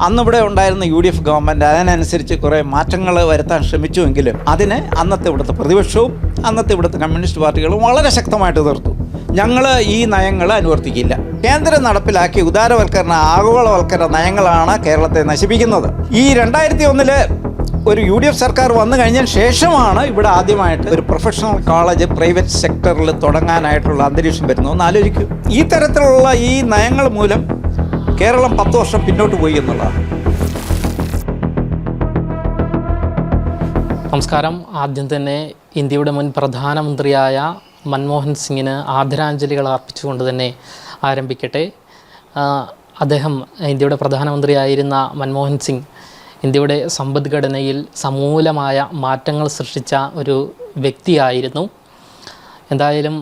അന്നിവിടെ ഉണ്ടായിരുന്ന UDF government അതിനനുസരിച്ച് കുറേ മാറ്റങ്ങൾ വരുത്താൻ ശ്രമിച്ചുവെങ്കിലും അതിനെ അന്നത്തെ ഇവിടുത്തെ പ്രതിപക്ഷവും അന്നത്തെ ഇവിടുത്തെ കമ്മ്യൂണിസ്റ്റ് പാർട്ടികളും വളരെ ശക്തമായിട്ട് എതിർത്തു. ഞങ്ങൾ ഈ നയങ്ങൾ അനുവർത്തിക്കില്ല. കേന്ദ്രം നടപ്പിലാക്കിയ ഉദാരവൽക്കരണ ആഗോളവൽക്കരണ നയങ്ങളാണ് കേരളത്തെ നശിപ്പിക്കുന്നത്. ഈ 2001 ഒരു UDF സർക്കാർ വന്നു കഴിഞ്ഞതിന് ശേഷമാണ് ഇവിടെ ആദ്യമായിട്ട് ഒരു പ്രൊഫഷണൽ കോളേജ് പ്രൈവറ്റ് സെക്ടറിൽ തുടങ്ങാനായിട്ടുള്ള അന്തരീക്ഷം വരുന്നത്. ഒന്ന് ആലോചിക്കൂ. ഈ തരത്തിലുള്ള ഈ നയങ്ങൾ മൂലം കേരളം 10 വർഷം പിന്നോട്ട് പോയി എന്നുള്ളതാണ്. നമസ്കാരം. ആദ്യം തന്നെ ഇന്ത്യയുടെ മുൻ പ്രധാനമന്ത്രിയായ മൻമോഹൻ സിംഗിന് ആദരാഞ്ജലികൾ അർപ്പിച്ചുകൊണ്ട് തന്നെ ആരംഭിക്കട്ടെ. അദ്ദേഹം ഇന്ത്യയുടെ പ്രധാനമന്ത്രിയായിരുന്ന മൻമോഹൻ സിംഗ് ഇന്ത്യയുടെ സമ്പദ്ഘടനയിൽ സമൂലമായ മാറ്റങ്ങൾ സൃഷ്ടിച്ച ഒരു വ്യക്തിയായിരുന്നു. എന്തായാലും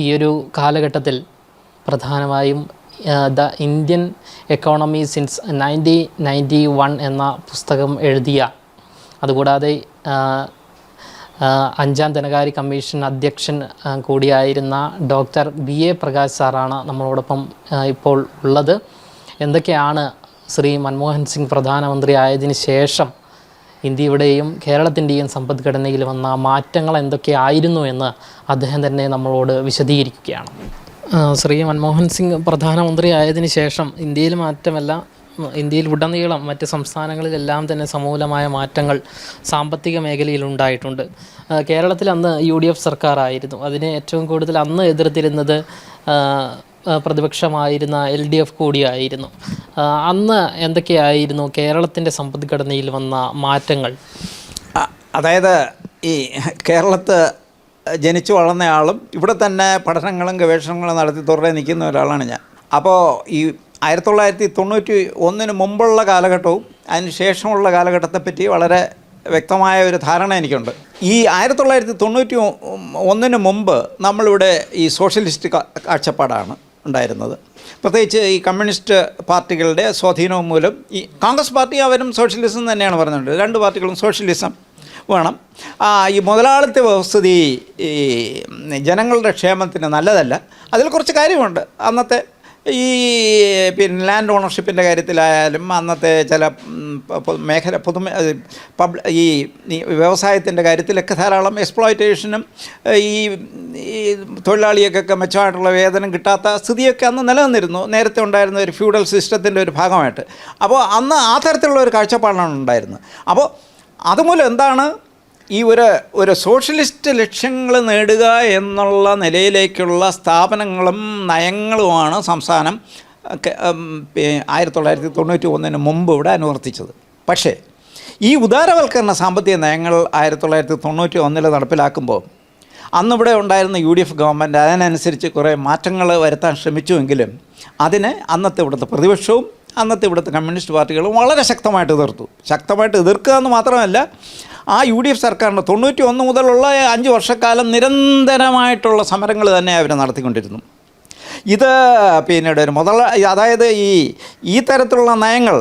ഈ ഒരു കാലഘട്ടത്തിൽ പ്രധാനമായും ദ ഇന്ത്യൻ എക്കോണമി സിൻസ് 1991 എന്ന പുസ്തകം എഴുതിയ, അതുകൂടാതെ 5ാം ധനകാര്യ കമ്മീഷൻ അധ്യക്ഷൻ കൂടിയായിരുന്ന ഡോക്ടർ BA പ്രകാശ് സാറാണ് നമ്മളോടൊപ്പം ഇപ്പോൾ ഉള്ളത്. എന്തൊക്കെയാണ് ശ്രീ മൻമോഹൻ സിംഗ് പ്രധാനമന്ത്രി ആയതിന് ശേഷം ഇന്ത്യയുടെയും കേരളത്തിൻ്റെയും സമ്പദ്ഘടനയിൽ വന്ന മാറ്റങ്ങൾ എന്തൊക്കെയായിരുന്നു എന്ന് അദ്ദേഹം തന്നെ നമ്മളോട് വിശദീകരിക്കുകയാണ്. ശ്രീ മൻമോഹൻ സിംഗ് പ്രധാനമന്ത്രി ആയതിനു ശേഷം ഇന്ത്യയിൽ മാത്രമല്ല, ഇന്ത്യയിൽ ഉടനീളം മറ്റ് സംസ്ഥാനങ്ങളിലെല്ലാം തന്നെ സമൂലമായ മാറ്റങ്ങൾ സാമ്പത്തിക മേഖലയിൽ ഉണ്ടായിട്ടുണ്ട്. കേരളത്തിൽ അന്ന് UDF സർക്കാരായിരുന്നു. അതിനെ ഏറ്റവും കൂടുതൽ അന്ന് എതിർത്തിരുന്നത് പ്രതിപക്ഷമായിരുന്ന LDF കൂടിയായിരുന്നു. അന്ന് എന്തൊക്കെയായിരുന്നു കേരളത്തിൻ്റെ സമ്പദ്ഘടനയിൽ വന്ന മാറ്റങ്ങൾ? അതായത് ഈ കേരളത്ത് ജനിച്ചു വളർന്നയാളും ഇവിടെ തന്നെ പഠനങ്ങളും ഗവേഷണങ്ങളും നടത്തി തുടരെ നിൽക്കുന്ന ഒരാളാണ് ഞാൻ. അപ്പോൾ ഈ 1991 മുമ്പുള്ള കാലഘട്ടവും അതിന് ശേഷമുള്ള കാലഘട്ടത്തെപ്പറ്റി വളരെ വ്യക്തമായ ഒരു ധാരണ എനിക്കുണ്ട്. ഈ 1991 മുമ്പ് നമ്മളിവിടെ ഈ സോഷ്യലിസ്റ്റ് കാഴ്ചപ്പാടാണ് ഉണ്ടായിരുന്നത്. പ്രത്യേകിച്ച് ഈ കമ്മ്യൂണിസ്റ്റ് പാർട്ടികളുടെ സ്വാധീനവും മൂലം ഈ കോൺഗ്രസ് പാർട്ടി അവരും സോഷ്യലിസം തന്നെയാണ് പറഞ്ഞിട്ടുണ്ട്. 2 പാർട്ടികളും സോഷ്യലിസം വേണം. ഈ മുതലാളിത്ത വ്യവസ്ഥിതി ഈ ജനങ്ങളുടെ ക്ഷേമത്തിന് നല്ലതല്ല. അതിൽ കുറച്ച് കാര്യമുണ്ട്. അന്നത്തെ ഈ ലാൻഡ് ഓണർഷിപ്പിൻ്റെ കാര്യത്തിലായാലും അന്നത്തെ ചില മേഖല ഈ വ്യവസായത്തിൻ്റെ കാര്യത്തിലൊക്കെ ധാരാളം എക്സ്പ്ലോയിറ്റേഷനും ഈ തൊഴിലാളിയൊക്കെ മെച്ചമായിട്ടുള്ള വേതനം കിട്ടാത്ത സ്ഥിതിയൊക്കെ അന്ന് നിലനിന്നിരുന്നു. നേരത്തെ ഉണ്ടായിരുന്ന ഒരു ഫ്യൂഡൽ സിസ്റ്റത്തിൻ്റെ ഒരു ഭാഗമായിട്ട്. അപ്പോൾ അന്ന് ആ തരത്തിലുള്ള ഒരു കാഴ്ചപ്പാടാണ് ഉണ്ടായിരുന്നത്. അപ്പോൾ അതുമൂലം എന്താണ് ഈ ഒരു സോഷ്യലിസ്റ്റ് ലക്ഷ്യങ്ങൾ നേടുക എന്നുള്ള നിലയിലേക്കുള്ള സ്ഥാപനങ്ങളും നയങ്ങളുമാണ് സംസ്ഥാനം 1991 മുമ്പ് ഇവിടെ അനുവർത്തിച്ചത്. പക്ഷേ ഈ ഉദാരവൽക്കരണ സാമ്പത്തിക നയങ്ങൾ 1991 നടപ്പിലാക്കുമ്പോൾ അന്നിവിടെ ഉണ്ടായിരുന്ന UDF ഗവൺമെൻറ് അതിനനുസരിച്ച് കുറേ മാറ്റങ്ങൾ വരുത്താൻ ശ്രമിച്ചുവെങ്കിലും അതിനെ അന്നത്തെ ഇവിടുത്തെ പ്രതിപക്ഷവും അന്നത്തെ ഇവിടുത്തെ കമ്മ്യൂണിസ്റ്റ് പാർട്ടികളും വളരെ ശക്തമായിട്ട് എതിർത്തു. ശക്തമായിട്ട് എതിർക്കുക എന്ന് മാത്രമല്ല, ആ UDF സർക്കാരിന് 91 മുതലുള്ള 5 വർഷക്കാലം നിരന്തരമായിട്ടുള്ള സമരങ്ങൾ തന്നെ അവർ നടത്തിക്കൊണ്ടിരുന്നു. ഇത് പിന്നീട് ഒരു അതായത് ഈ തരത്തിലുള്ള നയങ്ങൾ,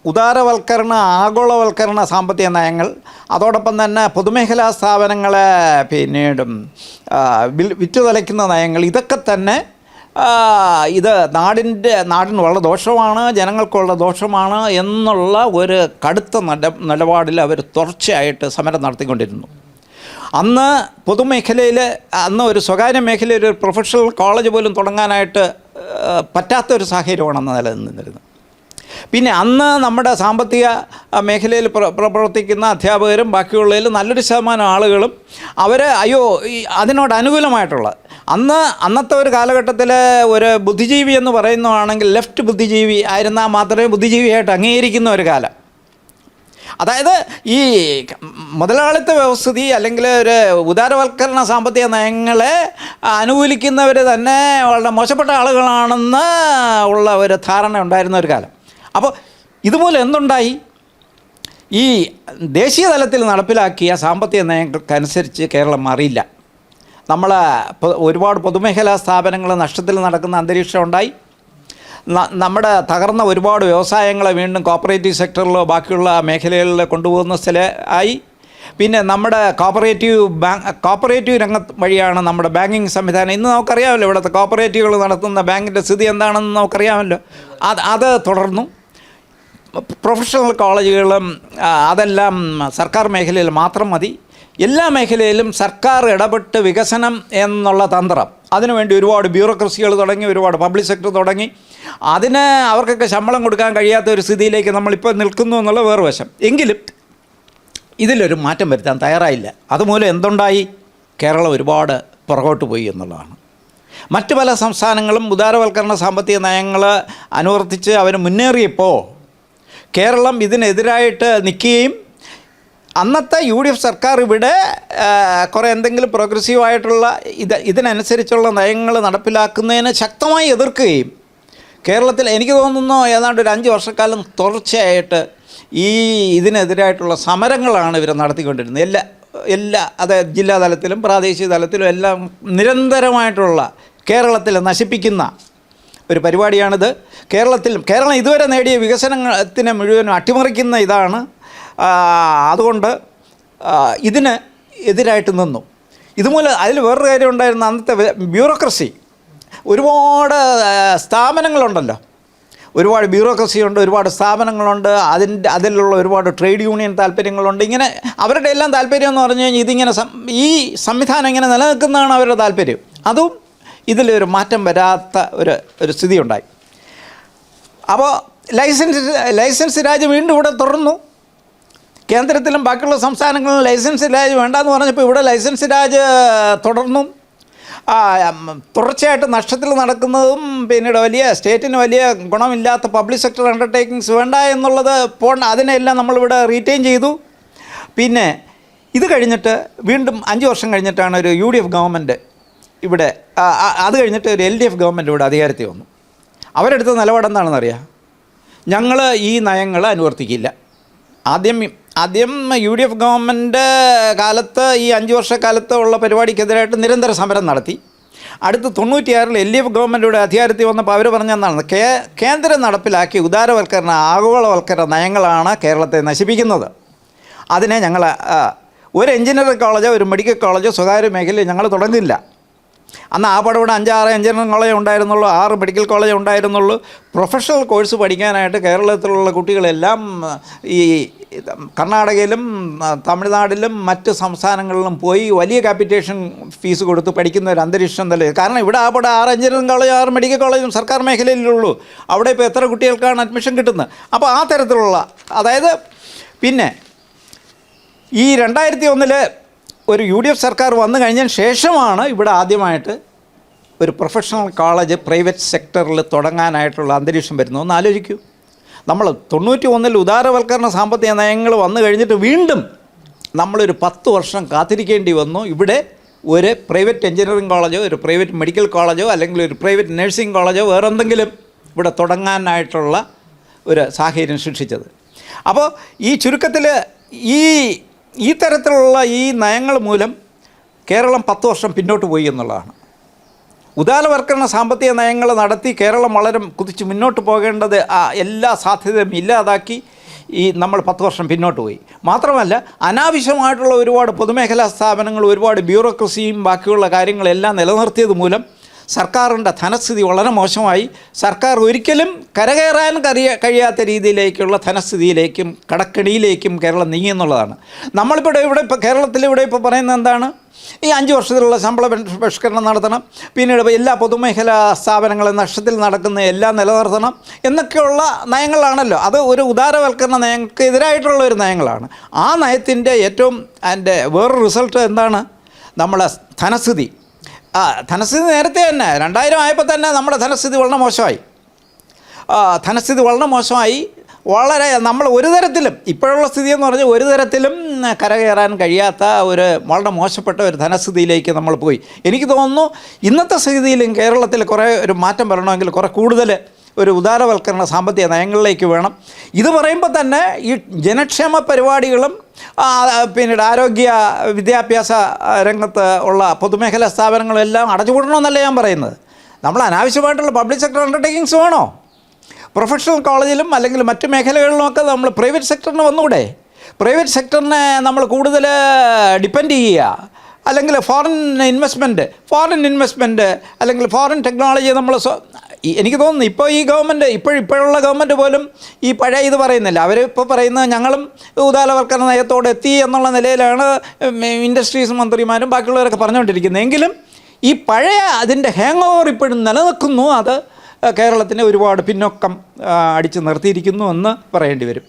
ഉദാരവൽക്കരണ ആഗോളവൽക്കരണ സാമ്പത്തിക നയങ്ങൾ, അതോടൊപ്പം തന്നെ പൊതുമേഖലാ സ്ഥാപനങ്ങളെ പിന്നീടും വിറ്റുതലയ്ക്കുന്ന നയങ്ങൾ, ഇതൊക്കെ തന്നെ ഇത് നാടിന് വളരെ ദോഷമാണ്, ജനങ്ങൾക്കുള്ള ദോഷമാണ് എന്നുള്ള ഒരു കടുത്ത നിലപാടിൽ അവർ തുടർച്ചയായിട്ട് സമരം നടത്തിക്കൊണ്ടിരുന്നു. അന്ന് പൊതുമേഖലയിൽ ഒരു സ്വകാര്യ മേഖലയിൽ ഒരു പ്രൊഫഷണൽ കോളേജ് പോലും തുടങ്ങാനായിട്ട് പറ്റാത്തൊരു സാഹചര്യമാണ് അന്ന് നിലനിന്നിരുന്നത്. പിന്നെ അന്ന് നമ്മുടെ സാമ്പത്തിക മേഖലയിൽ പ്രവർത്തിക്കുന്ന അധ്യാപകരും ബാക്കിയുള്ളതിൽ നല്ലൊരു ശതമാനം ആളുകളും അതിനോട് അനുകൂലമായിട്ടുള്ള അന്നത്തെ ഒരു കാലഘട്ടത്തിൽ ഒരു ബുദ്ധിജീവി എന്ന് പറയുന്നതാണെങ്കിൽ ലെഫ്റ്റ് ബുദ്ധിജീവി ആയിരുന്നാൽ മാത്രമേ ബുദ്ധിജീവിയായിട്ട് അംഗീകരിക്കുന്ന ഒരു കാലം. അതായത് ഈ മുതലാളിത്ത വ്യവസ്ഥിതി അല്ലെങ്കിൽ ഒരു ഉദാരവൽക്കരണ സാമ്പത്തിക നയങ്ങളെ അനുകൂലിക്കുന്നവർ തന്നെ വളരെ മോശപ്പെട്ട ആളുകളാണെന്ന് ഉള്ള ഒരു ധാരണ ഉണ്ടായിരുന്ന ഒരു കാലം. അപ്പോൾ ഇതുപോലെ എന്തുണ്ടായി? ഈ ദേശീയ തലത്തിൽ നടപ്പിലാക്കിയ സാമ്പത്തിക നയങ്ങൾക്കനുസരിച്ച് കേരളം മാറിയില്ല. ഒരുപാട് പൊതുമേഖലാ സ്ഥാപനങ്ങൾ നഷ്ടത്തിൽ നടക്കുന്ന അന്തരീക്ഷം ഉണ്ടായി. നമ്മുടെ തകർന്ന ഒരുപാട് വ്യവസായങ്ങളെ വീണ്ടും കോപ്പറേറ്റീവ് സെക്ടറിലോ ബാക്കിയുള്ള മേഖലകളിൽ കൊണ്ടുപോകുന്ന സ്ഥലമായി. പിന്നെ നമ്മുടെ കോപ്പറേറ്റീവ് രംഗത്ത് വഴിയാണ് നമ്മുടെ ബാങ്കിങ് സംവിധാനം. ഇന്ന് നമുക്കറിയാമല്ലോ, ഇവിടുത്തെ കോപ്പറേറ്റീവുകൾ നടത്തുന്ന ബാങ്കിൻ്റെ സ്ഥിതി എന്താണെന്ന് നമുക്കറിയാമല്ലോ. അത് തുടർന്നു. പ്രൊഫഷണൽ കോളേജുകളും അതെല്ലാം സർക്കാർ മേഖലയിൽ മാത്രം മതി. എല്ലാ മേഖലയിലും സർക്കാർ ഇടപെട്ട് വികസനം എന്നുള്ള തന്ത്രം, അതിനുവേണ്ടി ഒരുപാട് ബ്യൂറോക്രസികൾ തുടങ്ങി, ഒരുപാട് പബ്ലിക് സെക്ടർ തുടങ്ങി. അതിന് അവർക്കൊക്കെ ശമ്പളം കൊടുക്കാൻ കഴിയാത്ത ഒരു സ്ഥിതിയിലേക്ക് നമ്മളിപ്പോൾ നിൽക്കുന്നു എന്നുള്ള വേറെ വശം. എങ്കിലും ഇതിലൊരു മാറ്റം വരുത്താൻ തയ്യാറായില്ല. അതുമൂലം എന്തുണ്ടായി? കേരളം ഒരുപാട് പുറകോട്ട് പോയി എന്നുള്ളതാണ്. മറ്റ് പല സംസ്ഥാനങ്ങളും ഉദാരവൽക്കരണ സാമ്പത്തിക നയങ്ങൾ അനുവർത്തിച്ച് അവർ മുന്നേറിയപ്പോൾ കേരളം ഇതിനെതിരായിട്ട് നിൽക്കുകയും അന്നത്തെ UDF സർക്കാർ ഇവിടെ കുറേ എന്തെങ്കിലും പ്രോഗ്രസീവായിട്ടുള്ള ഇതിനനുസരിച്ചുള്ള നയങ്ങൾ നടപ്പിലാക്കുന്നതിന് ശക്തമായി എതിർക്കുകയും കേരളത്തിൽ എനിക്ക് തോന്നുന്നു ഏതാണ്ട് ഒരു 5 വർഷക്കാലം തുടർച്ചയായിട്ട് ഇതിനെതിരായിട്ടുള്ള സമരങ്ങളാണ് ഇവർ നടത്തിക്കൊണ്ടിരുന്നത്. അത് ജില്ലാ തലത്തിലും പ്രാദേശിക തലത്തിലും എല്ലാം നിരന്തരമായിട്ടുള്ള കേരളത്തിൽ നശിപ്പിക്കുന്ന ഒരു പരിപാടിയാണിത്. കേരളം ഇതുവരെ നേടിയ വികസനത്തിനെ മുഴുവനും അട്ടിമറിക്കുന്ന ഇതാണ്. അതുകൊണ്ട് ഇതിന് എതിരായിട്ട് നിന്നു. ഇതുമൂലം അതിൽ വേറൊരു കാര്യം ഉണ്ടായിരുന്ന അന്നത്തെ ബ്യൂറോക്രസി. ഒരുപാട് സ്ഥാപനങ്ങളുണ്ടല്ലോ, ഒരുപാട് ബ്യൂറോക്രസിയുണ്ട്, ഒരുപാട് സ്ഥാപനങ്ങളുണ്ട്, അതിലുള്ള ഒരുപാട് ട്രേഡ് യൂണിയൻ താല്പര്യങ്ങളുണ്ട്. ഇങ്ങനെ അവരുടെ എല്ലാം താല്പര്യം എന്ന് പറഞ്ഞു കഴിഞ്ഞാൽ ഇതിങ്ങനെ ഈ സംവിധാനം ഇങ്ങനെ നിലനിൽക്കുന്നതാണ് അവരുടെ താല്പര്യം. അതും ഇതിലൊരു മാറ്റം വരാത്ത ഒരു സ്ഥിതി ഉണ്ടായി. അപ്പോൾ ലൈസൻസ് രാജ് വീണ്ടും ഇവിടെ തുടർന്നു. കേന്ദ്രത്തിലും ബാക്കിയുള്ള സംസ്ഥാനങ്ങളിലും ലൈസൻസ് രാജ് വേണ്ടെന്ന് പറഞ്ഞപ്പോൾ ഇവിടെ ലൈസൻസ് രാജ് തുടർന്നു. തുടർച്ചയായിട്ട് നഷ്ടത്തിൽ നടക്കുന്നതും പിന്നീട് സ്റ്റേറ്റിന് വലിയ ഗുണമില്ലാത്ത പബ്ലിക് സെക്ടർ അണ്ടർടേക്കിങ്സ് വേണ്ട എന്നുള്ളത് അതിനെല്ലാം നമ്മളിവിടെ റീറ്റെയിൻ ചെയ്തു. പിന്നെ ഇത് കഴിഞ്ഞിട്ട് വീണ്ടും 5 വർഷം കഴിഞ്ഞിട്ടാണ് ഒരു UDF ഗവൺമെൻറ് ഇവിടെ, അത് കഴിഞ്ഞിട്ട് ഒരു LDF ഗവൺമെൻറ് ഇവിടെ അധികാരത്തിൽ വന്നു. അവരെടുത്ത നിലപാടെന്താണെന്നറിയാം? ഞങ്ങൾ ഈ നയങ്ങൾ അനുവർത്തിക്കില്ല. ആദ്യം UDF ഗവൺമെൻറ് കാലത്ത് ഈ 5 വർഷക്കാലത്ത് ഉള്ള പരിപാടിക്കെതിരായിട്ട് നിരന്തര സമരം നടത്തി. അടുത്ത് 96-ൽ LDF ഗവൺമെൻറ് അധികാരത്തിൽ വന്നപ്പോൾ അവർ പറഞ്ഞെന്നാണ്, കേന്ദ്രം നടപ്പിലാക്കിയ ഉദാരവൽക്കരണ ആഗോളവൽക്കരണ നയങ്ങളാണ് കേരളത്തെ നശിപ്പിക്കുന്നത്. അതിനെ ഞങ്ങൾ ഒരു എഞ്ചിനീയറിംഗ് കോളേജോ ഒരു മെഡിക്കൽ കോളേജോ സ്വകാര്യ മേഖലയിൽ ഞങ്ങൾ തുടങ്ങില്ല. അന്ന് ആ പടവിടെ 5-6 എഞ്ചിനീയറിംഗ് കോളേജ് ഉണ്ടായിരുന്നുള്ളൂ, 6 മെഡിക്കൽ കോളേജ് ഉണ്ടായിരുന്നുള്ളൂ. പ്രൊഫഷണൽ കോഴ്സ് പഠിക്കാനായിട്ട് കേരളത്തിലുള്ള കുട്ടികളെല്ലാം ഈ കർണാടകയിലും തമിഴ്നാട്ടിലും മറ്റ് സംസ്ഥാനങ്ങളിലും പോയി വലിയ ക്യാപിറ്റേഷൻ ഫീസ് കൊടുത്ത് പഠിക്കുന്ന ഒരു അന്തരീക്ഷം തന്നെ. കാരണം ഇവിടെ ആ പടം 6 എഞ്ചിനീയറിംഗ് കോളേജ് 6 മെഡിക്കൽ കോളേജും സർക്കാർ മേഖലയിലുള്ളൂ. അവിടെ ഇപ്പോൾ എത്ര കുട്ടികൾക്കാണ് അഡ്മിഷൻ കിട്ടുന്നത്? അപ്പോൾ ആ തരത്തിലുള്ള, അതായത് പിന്നെ ഈ 2001-ൽ ഒരു UDF സർക്കാർ വന്നു കഴിഞ്ഞതിന് ശേഷമാണ് ഇവിടെ ആദ്യമായിട്ട് ഒരു പ്രൊഫഷണൽ കോളേജ് പ്രൈവറ്റ് സെക്ടറിൽ തുടങ്ങാനായിട്ടുള്ള അന്തരീക്ഷം വരുന്നത്. ഒന്ന് ആലോചിക്കൂ. നമ്മൾ 91-ൽ ഉദാരവൽക്കരണ സാമ്പത്തിക നയങ്ങൾ വന്നു കഴിഞ്ഞിട്ട് വീണ്ടും നമ്മളൊരു 10 വർഷം കാത്തിരിക്കേണ്ടി വന്നു ഇവിടെ ഒരു പ്രൈവറ്റ് എഞ്ചിനീയറിംഗ് കോളേജോ ഒരു പ്രൈവറ്റ് മെഡിക്കൽ കോളേജോ അല്ലെങ്കിൽ ഒരു പ്രൈവറ്റ് നഴ്സിംഗ് കോളേജോ വേറെന്തെങ്കിലും ഇവിടെ തുടങ്ങാനായിട്ടുള്ള ഒരു സാഹചര്യം സൃഷ്ടിച്ചത്. അപ്പോൾ ഈ ചുരുക്കത്തിൽ ഈ തരത്തിലുള്ള ഈ നയങ്ങൾ മൂലം കേരളം 10 വർഷം പിന്നോട്ട് പോയി എന്നുള്ളതാണ്. ഉദാരവൽക്കരണ സാമ്പത്തിക നയങ്ങൾ നടത്തി കേരളം വളരെ കുതിച്ച് മുന്നോട്ട് പോകേണ്ടത് എല്ലാ സാധ്യതയും ഇല്ലാതാക്കി നമ്മൾ 10 വർഷം പിന്നോട്ട് പോയി. മാത്രമല്ല അനാവശ്യമായിട്ടുള്ള ഒരുപാട് പൊതുമേഖലാ സ്ഥാപനങ്ങൾ, ഒരുപാട് ബ്യൂറോക്രസിയും ബാക്കിയുള്ള കാര്യങ്ങളെല്ലാം നിലനിർത്തിയത് മൂലം സർക്കാരിൻ്റെ ധനസ്ഥിതി വളരെ മോശമായി. സർക്കാർ ഒരിക്കലും കരകയറാൻ കഴിയാത്ത രീതിയിലേക്കുള്ള ധനസ്ഥിതിയിലേക്കും കടക്കെണിയിലേക്കും കേരളം നീങ്ങിയെന്നുള്ളതാണ്. നമ്മളിപ്പോൾ കേരളത്തിൽ ഇപ്പോൾ പറയുന്നത് എന്താണ്? ഈ 5 വർഷത്തിലുള്ള ശമ്പള പരിഷ്കരണം നടത്തണം, പിന്നീട് എല്ലാ പൊതുമേഖലാ സ്ഥാപനങ്ങളും നഷ്ടത്തിൽ നടക്കുന്ന എല്ലാം നിലനിർത്തണം എന്നൊക്കെയുള്ള നയങ്ങളാണല്ലോ. അത് ഒരു ഉദാരവൽക്കരണ നയങ്ങൾക്ക് എതിരായിട്ടുള്ള ഒരു നയങ്ങളാണ്. ആ നയത്തിൻ്റെ അതിൻ്റെ വേറൊരു റിസൾട്ട് എന്താണ്? നമ്മളെ ധനസ്ഥിതി നേരത്തെ തന്നെ 2000 ആയപ്പോൾ തന്നെ നമ്മുടെ ധനസ്ഥിതി വളരെ മോശമായി. വളരെ നമ്മൾ ഒരു തരത്തിലും ഇപ്പോഴുള്ള സ്ഥിതി എന്ന് പറഞ്ഞാൽ ഒരു തരത്തിലും കരകയറാൻ കഴിയാത്ത വളരെ മോശപ്പെട്ട ഒരു ധനസ്ഥിതിയിലേക്ക് നമ്മൾ പോയി. എനിക്ക് തോന്നുന്നു ഇന്നത്തെ സ്ഥിതിയിലും കേരളത്തിൽ ഒരു മാറ്റം വരണമെങ്കിൽ കൂടുതൽ ഒരു ഉദാരവൽക്കരണ സാമ്പത്തിക നയങ്ങളിലേക്ക് വേണം. ഇത് പറയുമ്പോൾ തന്നെ ഈ ജനക്ഷേമ പരിപാടികളും പിന്നീട് ആരോഗ്യ വിദ്യാഭ്യാസ രംഗത്ത് ഉള്ള പൊതുമേഖലാ സ്ഥാപനങ്ങളെല്ലാം അടച്ചുപൂട്ടണമെന്നല്ല ഞാൻ പറയുന്നത്. നമ്മൾ അനാവശ്യമായിട്ടുള്ള പബ്ലിക് സെക്ടർ അണ്ടർടേക്കിങ്സ് വേണോ? പ്രൊഫഷണൽ കോളേജിലും അല്ലെങ്കിൽ മറ്റു മേഖലകളിലുമൊക്കെ നമ്മൾ പ്രൈവറ്റ് സെക്ടറിന് വന്നുകൂടെ? പ്രൈവറ്റ് സെക്ടറിനെ നമ്മൾ കൂടുതൽ ഡിപ്പെൻഡ് ചെയ്യുക, അല്ലെങ്കിൽ ഫോറിൻ ഇൻവെസ്റ്റ്മെൻറ്റ് അല്ലെങ്കിൽ ഫോറിൻ ടെക്നോളജി നമ്മൾ എനിക്ക് തോന്നുന്നു ഇപ്പോൾ ഈ ഗവൺമെൻറ് ഇപ്പോഴുള്ള ഗവൺമെൻറ് പോലും ഈ പഴയ ഇത് പറയുന്നില്ല. അവരിപ്പോൾ പറയുന്നത് ഞങ്ങളും ഉദാരവൽക്കരണ നയത്തോടെ എത്തി എന്നുള്ള നിലയിലാണ് ഇൻഡസ്ട്രീസ് മന്ത്രിമാരും ബാക്കിയുള്ളവരൊക്കെ പറഞ്ഞുകൊണ്ടിരിക്കുന്നത്. എങ്കിലും ഈ പഴയ അതിൻ്റെ ഹാങ് ഓവർ ഇപ്പോഴും നിലനിൽക്കുന്നു. അത് കേരളത്തിനെ ഒരുപാട് പിന്നോക്കം അടിച്ചു നിർത്തിയിരിക്കുന്നു എന്ന് പറയേണ്ടി വരും.